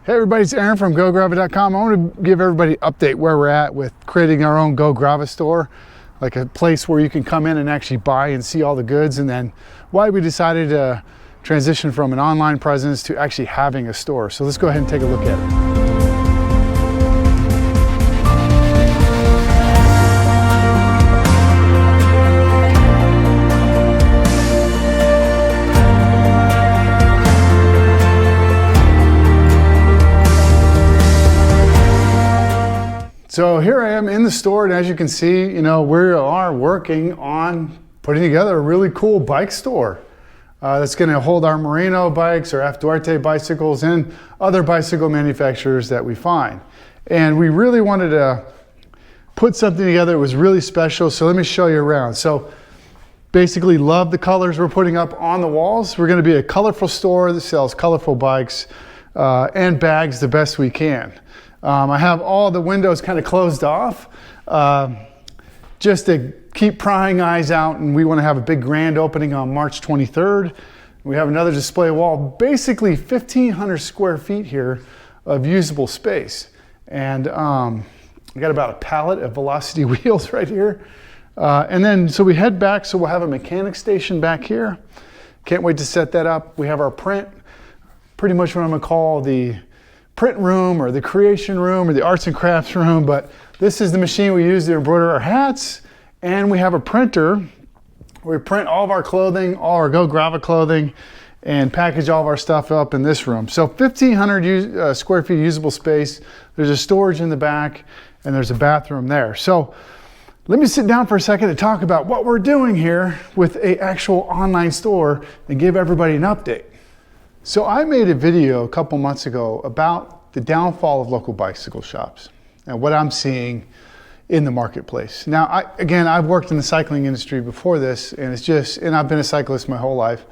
Hey everybody, it's Aaron from GoGrava.com. I want to give everybody an update where we're at with creating our own GoGrava store, like a place where you can come in and actually buy and see all the goods, and then why we decided to transition from an online presence to actually having a store. So let's go ahead and take a look at it. So here I am in the store, and as you can see, we are working on putting together a really cool bike store that's going to hold our Marino bikes, our Duarte bicycles, and other bicycle manufacturers that we find. And we really wanted to put something together that was really special, so let me show you around. So basically, love the colors we're putting up on the walls. We're going to be a colorful store that sells colorful bikes and bags the best we can. I have all the windows kind of closed off just to keep prying eyes out, and we want to have a big grand opening on March 23rd. We have another display wall, basically 1,500 square feet here of usable space. And I got about a pallet of Velocity wheels right here. And then, so we head back, so we'll have a mechanic station back here. Can't wait to set that up. We have our print, pretty much what I'm gonna call the print room or the creation room or the arts and crafts room, but this is the machine we use to embroider our hats, and we have a printer where we print all of our clothing, all our GoGrava clothing, and package all of our stuff up in this room. So 1,500 square feet usable space. There's a storage in the back, and there's a bathroom there. So let me sit down for a second to talk about what we're doing here with an actual online store and give everybody an update. So I made a video a couple months ago about the downfall of local bicycle shops and what I'm seeing in the marketplace. Now, I've worked in the cycling industry before this, and I've been a cyclist my whole life,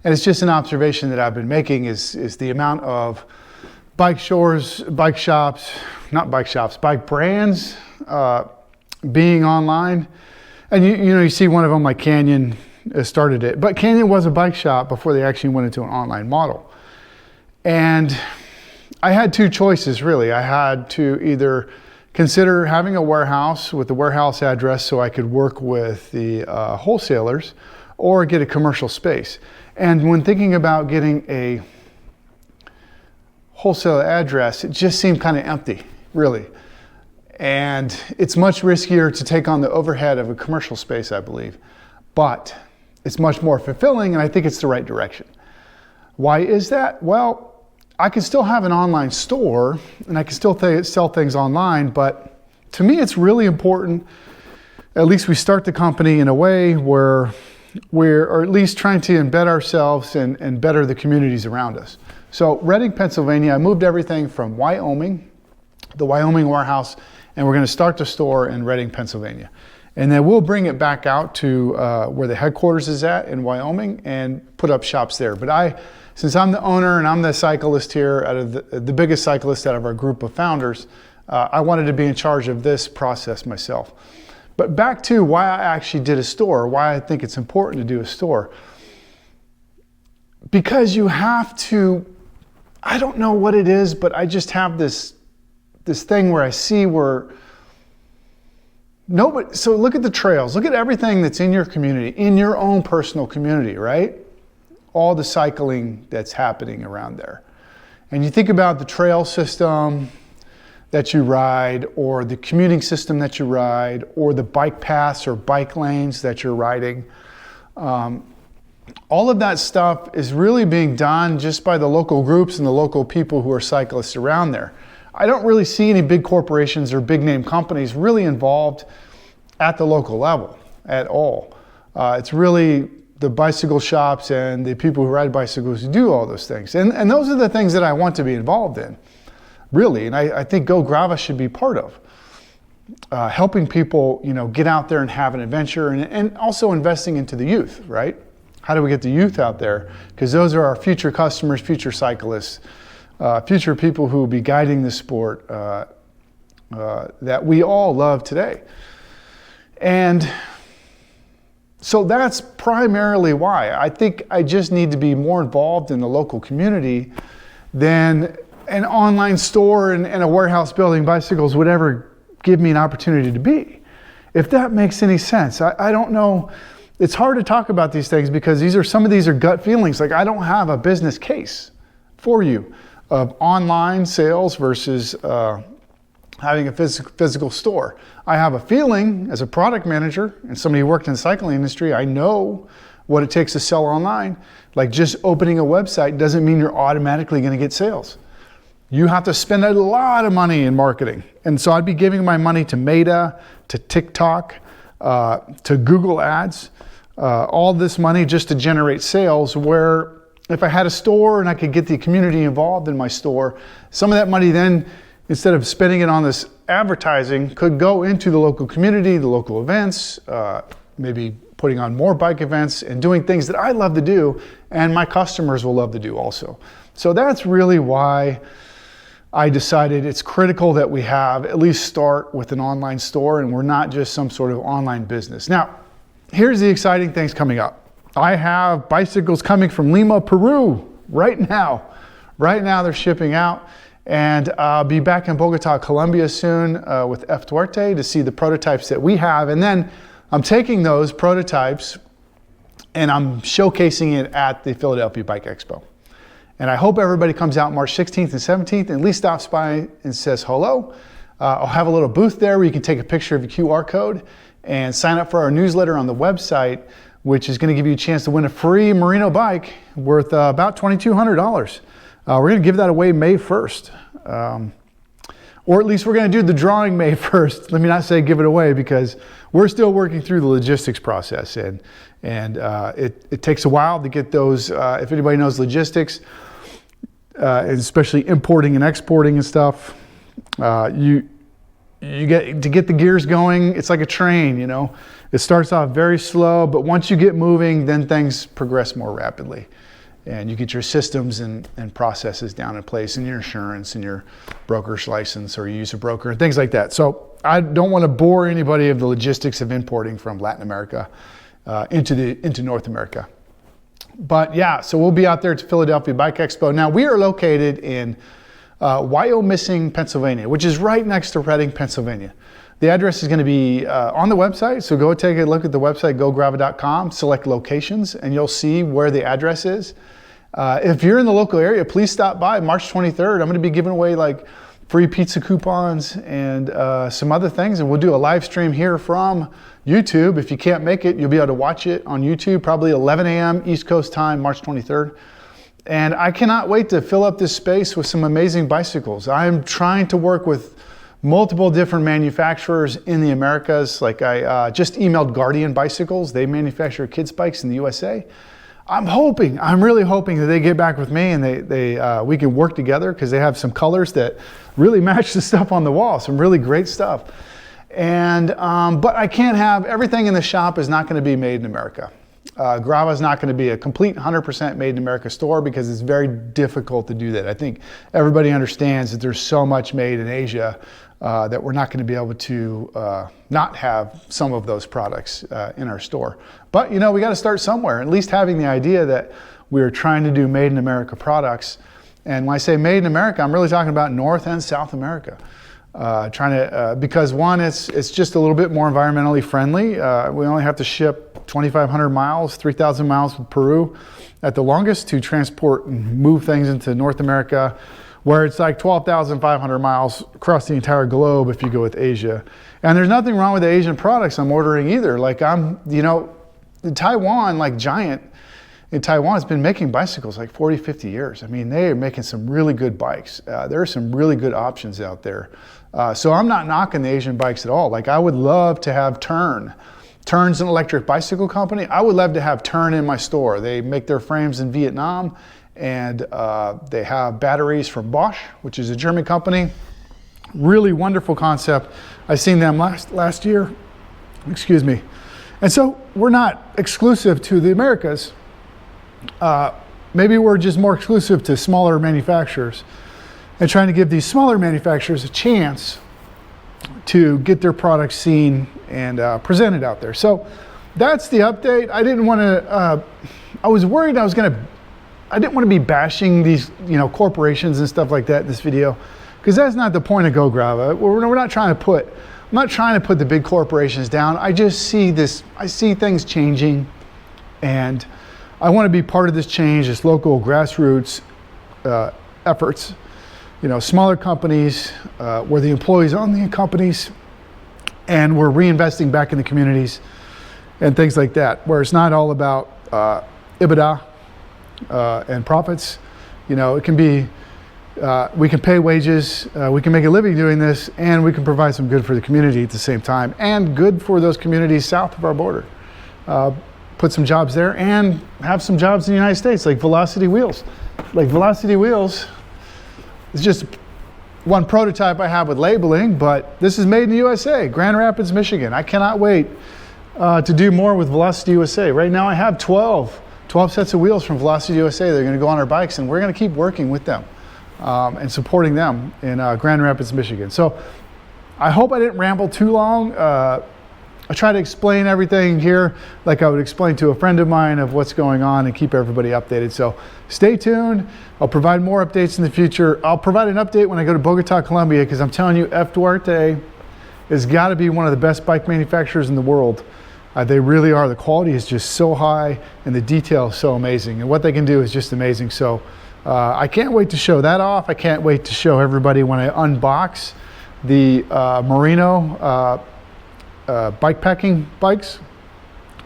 and it's just an observation that I've been making is the amount of bike stores, bike brands being online. And you see one of them like Canyon started it, but Canyon was a bike shop before they actually went into an online model. And I had two choices really. I had to either consider having a warehouse with the warehouse address so I could work with the wholesalers, or get a commercial space. And when thinking about getting a wholesale address, it just seemed kind of empty, really. And it's much riskier to take on the overhead of a commercial space, I believe. But it's much more fulfilling, and I think it's the right direction. Why is that? Well, I can still have an online store, and I can still sell things online, but to me it's really important, at least we start the company in a way where we're at least trying to embed ourselves and better the communities around us. So Reading, Pennsylvania, I moved everything from Wyoming, the Wyoming warehouse, and we're going to start the store in Reading, Pennsylvania. And then we'll bring it back out to where the headquarters is at in Wyoming and put up shops there. But since I'm the owner and I'm the cyclist here, out of the biggest cyclist out of our group of founders, I wanted to be in charge of this process myself. But back to why I actually did a store, why I think it's important to do a store. Because you have to, I don't know what it is, but I just have this thing where I see where nobody, so look at the trails, look at everything that's in your community, in your own personal community, right? All the cycling that's happening around there. And you think about the trail system that you ride, or the commuting system that you ride, or the bike paths or bike lanes that you're riding. All of that stuff is really being done just by the local groups and the local people who are cyclists around there. I don't really see any big corporations or big name companies really involved at the local level at all. It's really the bicycle shops and the people who ride bicycles who do all those things. And those are the things that I want to be involved in, really. And I think GoGrava should be part of. Helping people, get out there and have an adventure, and also investing into the youth, right? How do we get the youth out there? Because those are our future customers, future cyclists. Future people who will be guiding the sport that we all love today. And so that's primarily why. I think I just need to be more involved in the local community than an online store and a warehouse building bicycles would ever give me an opportunity to be. If that makes any sense. I don't know. It's hard to talk about these things because some of these are gut feelings. Like, I don't have a business case for you of online sales versus having a physical store. I have a feeling as a product manager and somebody who worked in the cycling industry, I know what it takes to sell online. Like, just opening a website doesn't mean you're automatically going to get sales. You have to spend a lot of money in marketing. And so I'd be giving my money to Meta, to TikTok, to Google Ads, all this money just to generate sales, where if I had a store and I could get the community involved in my store, some of that money then, instead of spending it on this advertising, could go into the local community, the local events, maybe putting on more bike events and doing things that I love to do and my customers will love to do also. So that's really why I decided it's critical that we have at least start with an online store and we're not just some sort of online business. Now, here's the exciting things coming up. I have bicycles coming from Lima, Peru right now. Right now they're shipping out, and I'll be back in Bogota, Colombia soon with Duarte to see the prototypes that we have. And then I'm taking those prototypes and I'm showcasing it at the Philadelphia Bike Expo. And I hope everybody comes out March 16th and 17th and at least stops by and says hello. I'll have a little booth there where you can take a picture of your QR code and sign up for our newsletter on the website, which is going to give you a chance to win a free Marino bike worth about $2,200. We're going to give that away May 1st. Or at least we're going to do the drawing May 1st. Let me not say give it away, because we're still working through the logistics process. And it takes a while to get those, if anybody knows logistics, and especially importing and exporting and stuff, you get to get the gears going. It's like a train, you know. It starts off very slow, but once you get moving, then things progress more rapidly. And you get your systems and processes down in place, and your insurance and your broker's license, or you use a broker and things like that. So I don't want to bore anybody of the logistics of importing from Latin America into North America. But yeah, so we'll be out there at the Philadelphia Bike Expo. Now, we are located in Wyomissing, Pennsylvania, which is right next to Reading, Pennsylvania. The address is going to be on the website, so go take a look at the website, GoGrava.com, select locations, and you'll see where the address is. If you're in the local area, please stop by March 23rd. I'm going to be giving away like free pizza coupons and some other things, and we'll do a live stream here from YouTube. If you can't make it, you'll be able to watch it on YouTube, probably 11 a.m. East Coast time, March 23rd. And I cannot wait to fill up this space with some amazing bicycles. I'm trying to work with multiple different manufacturers in the Americas. Like I just emailed Guardian Bicycles. They manufacture kids' bikes in the USA. I'm really hoping that they get back with me and we can work together, because they have some colors that really match the stuff on the wall, some really great stuff. And but I can't have everything in the shop is not going to be made in America. Grava is not going to be a complete 100% made in America store, because it's very difficult to do that. I think everybody understands that there's so much made in Asia that we're not going to be able to not have some of those products in our store. But you know, we got to start somewhere. At least having the idea that we're trying to do made in America products. And when I say made in America, I'm really talking about North and South America. Because one, it's just a little bit more environmentally friendly. We only have to ship 2,500 miles, 3,000 miles from Peru at the longest to transport and move things into North America, where it's like 12,500 miles across the entire globe if you go with Asia. And there's nothing wrong with the Asian products I'm ordering either. Like Taiwan, like Giant in Taiwan has been making bicycles like 40, 50 years. I mean, they are making some really good bikes. There are some really good options out there. So I'm not knocking the Asian bikes at all. Like, I would love to have Turn's an electric bicycle company. I would love to have Turn in my store. They make their frames in Vietnam, and they have batteries from Bosch, which is a German company. Really wonderful concept. I seen them last year. Excuse me. And so we're not exclusive to the Americas. Maybe we're just more exclusive to smaller manufacturers, and trying to give these smaller manufacturers a chance to get their products seen and presented out there. So that's the update. I didn't want to, I was worried I was going to I didn't want to be bashing these, you know, corporations and stuff like that in this video, because that's not the point of GoGrava. We're not trying to put, I'm not trying to put the big corporations down. I just see this, I see things changing, and I want to be part of this change, this local grassroots efforts. You know, smaller companies where the employees own the companies, and we're reinvesting back in the communities and things like that, where it's not all about EBITDA and profits. You know, it can be, we can pay wages, we can make a living doing this, and we can provide some good for the community at the same time, and good for those communities south of our border. Put some jobs there and have some jobs in the United States, like Velocity Wheels. Like Velocity Wheels is just one prototype I have with labeling, but this is made in the USA, Grand Rapids, Michigan. I cannot wait to do more with Velocity USA. Right now I have 12 sets of wheels from Velocity USA. They're going to go on our bikes, and we're going to keep working with them and supporting them in Grand Rapids, Michigan. So I hope I didn't ramble too long. I try to explain everything here like I would explain to a friend of mine of what's going on and keep everybody updated. So stay tuned. I'll provide more updates in the future. I'll provide an update when I go to Bogota, Colombia, because I'm telling you, Duarte has got to be one of the best bike manufacturers in the world. They really are. The quality is just so high, and the detail is so amazing, and what they can do is just amazing. So I can't wait to show that off. I can't wait to show everybody when I unbox the Marino bikepacking bikes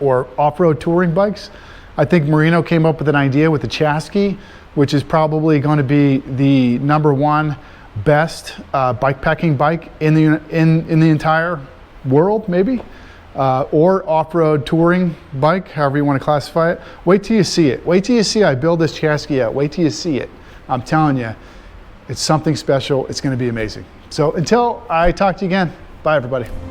or off-road touring bikes. I think Marino came up with an idea with the Chasqui, which is probably going to be the #1 best bikepacking bike in the entire world, maybe, or off-road touring bike, however you want to classify it. Wait till you see it. Wait till you see I build this Chasqui out. Wait till you see it. I'm telling you, it's something special. It's going to be amazing. So until I talk to you again, bye everybody.